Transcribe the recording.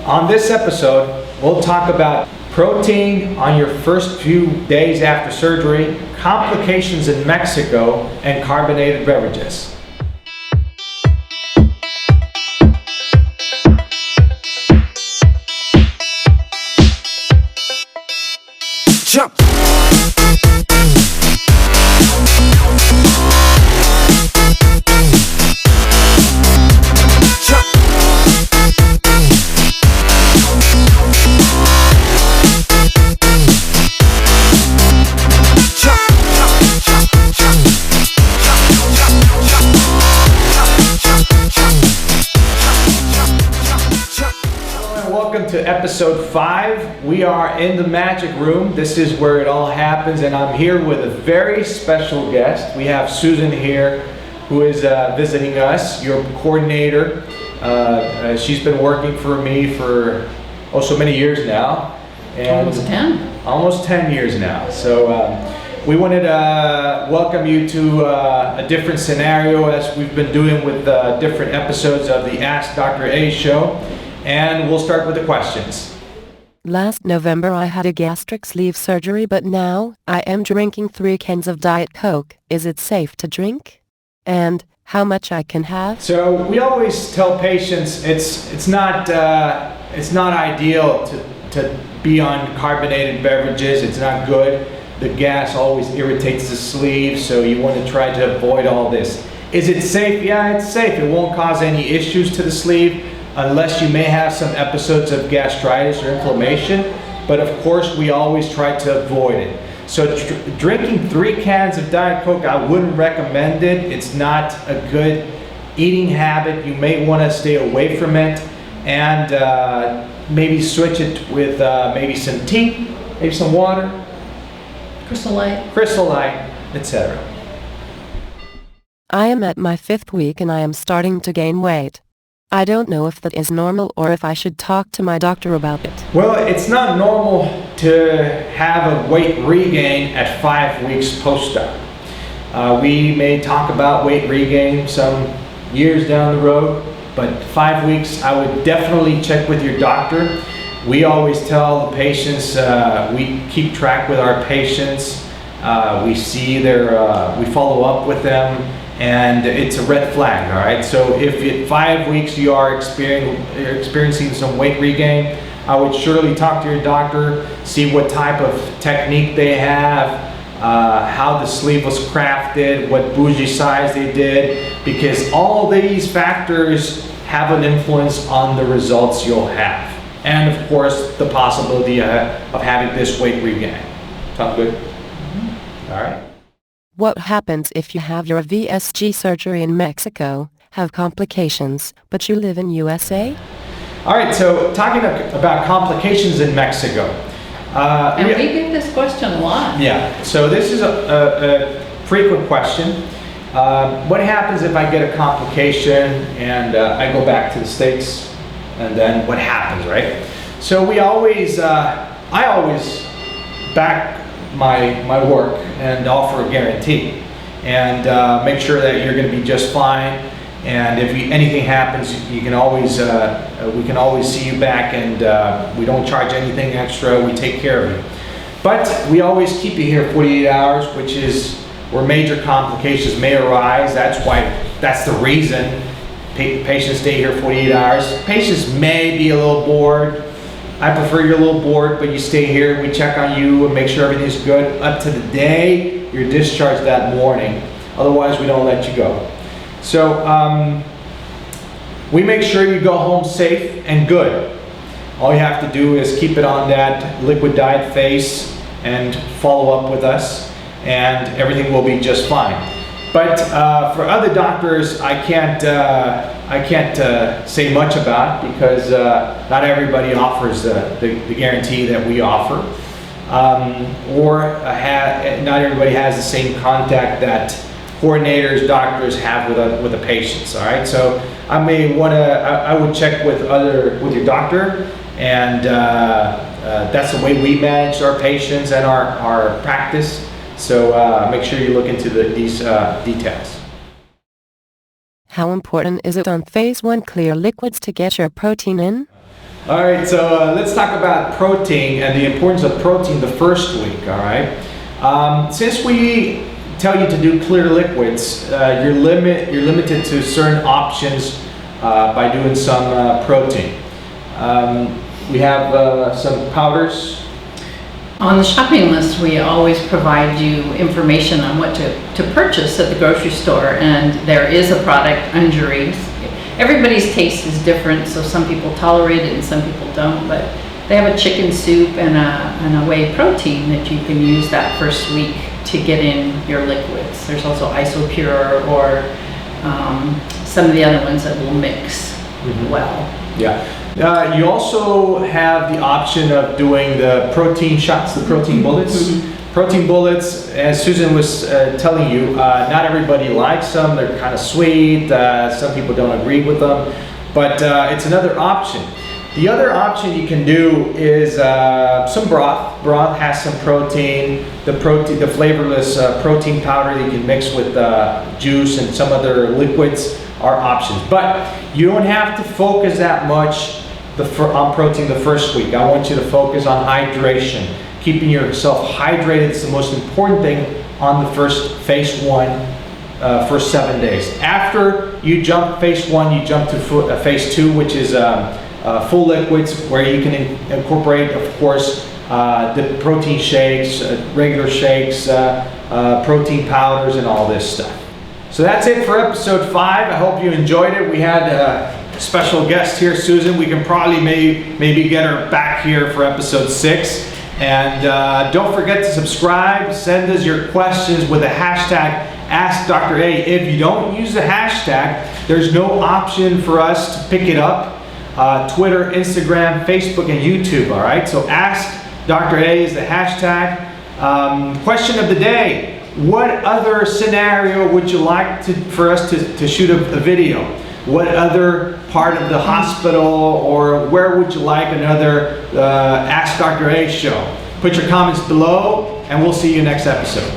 On this episode, we'll talk about protein on your first few days after surgery, complications in Mexico, and carbonated beverages. Jump! Welcome to episode 5. We are in the magic room. This is where it all happens, and I'm here with a very special guest. We have Susan here, who is visiting us, your coordinator. She's been working for me for so many years now. And almost 10. Almost 10 years now. So we wanted to welcome you to a different scenario, as we've been doing with different episodes of the AskDrA show. And we'll start with the questions. Last November I had a gastric sleeve surgery, but now I am drinking 3 cans of Diet Coke. Is it safe to drink? And how much I can have? So we always tell patients it's not ideal to be on carbonated beverages. It's not good. The gas always irritates the sleeve, so you want to try to avoid all this. Is it safe? Yeah, it's safe. It won't cause any issues to the sleeve, unless you may have some episodes of gastritis or inflammation, but of course we always try to avoid it. So drinking 3 cans of Diet Coke, I wouldn't recommend it. It's not a good eating habit. You may want to stay away from it, and maybe switch it with maybe some tea, maybe some water, Crystal Light, etc. I am at my 5th week and I am starting to gain weight. I don't know if that is normal or if I should talk to my doctor about it. Well, it's not normal to have a weight regain at 5 weeks post-op. We may talk about weight regain some years down the road, but 5 weeks, I would definitely check with your doctor. We always tell the patients, we keep track with our patients, we see we follow up with them, and it's a red flag, all right? So if at 5 weeks you are experiencing some weight regain, I would surely talk to your doctor, see what type of technique they have, how the sleeve was crafted, what bougie size they did, because all these factors have an influence on the results you'll have. And of course, the possibility of having this weight regain. Sound good? Mm-hmm. All right. What happens if you have your VSG surgery in Mexico, have complications, but you live in USA? All right, so talking about complications in Mexico. And we get this question a lot. Yeah, so this is a frequent question. What happens if I get a complication and I go back to the States, and then what happens, right? So I always back my work and offer a guarantee, and make sure that you're going to be just fine. And if anything happens, you can always we can always see you back, and we don't charge anything extra. We take care of you, but we always keep you here 48 hours, which is where major complications may arise. That's the reason patients stay here 48 hours. Patients may be a little bored. I prefer you're a little bored, but you stay here. We check on you and make sure everything's good up to the day you're discharged that morning. Otherwise, we don't let you go. So we make sure you go home safe and good. All you have to do is keep it on that liquid diet phase and follow up with us, and everything will be just fine. But for other doctors, I can't say much about, because not everybody offers the guarantee that we offer, or not everybody has the same contact that coordinators, doctors have with the patients. All right, so I would check with your doctor, and that's the way we manage our patients and our practice. So make sure you look into these details. How important is it on phase 1 clear liquids to get your protein in? All right, so let's talk about protein and the importance of protein the first week, all right? Since we tell you to do clear liquids, you're limited to certain options by doing some protein. We have some powders. On the shopping list, we always provide you information on what to purchase at the grocery store, and there is a product, AskDrA. Everybody's taste is different, so some people tolerate it and some people don't, but they have a chicken soup and a whey protein that you can use that first week to get in your liquids. There's also Isopure or some of the other ones that will mix well. Yeah. You also have the option of doing the protein shots, the protein bullets. Protein bullets, as Susan was telling you, not everybody likes them. They're kind of sweet. Some people don't agree with them, but it's another option. The other option you can do is some broth. Broth has some protein. The flavorless protein powder that you can mix with juice and some other liquids are options. But you don't have to focus that much on protein the first week. I want you to focus on hydration. Keeping yourself hydrated is the most important thing on the first phase 1, first 7 days. After you jump phase 1, you jump to phase 2, which is full liquids, where you can incorporate, of course, the protein shakes, regular shakes, protein powders, and all this stuff. So that's it for episode 5. I hope you enjoyed it. We had a special guest here, Susan. We can probably maybe get her back here for episode 6. And don't forget to subscribe. Send us your questions with the hashtag AskDrA. If you don't use the hashtag, there's no option for us to pick it up. Twitter, Instagram, Facebook, and YouTube, all right? So AskDrA is the hashtag. Question of the day: what other scenario would you like for us to shoot a video? What other part of the hospital, or where would you like another Ask Dr. A show? Put your comments below, and we'll see you next episode.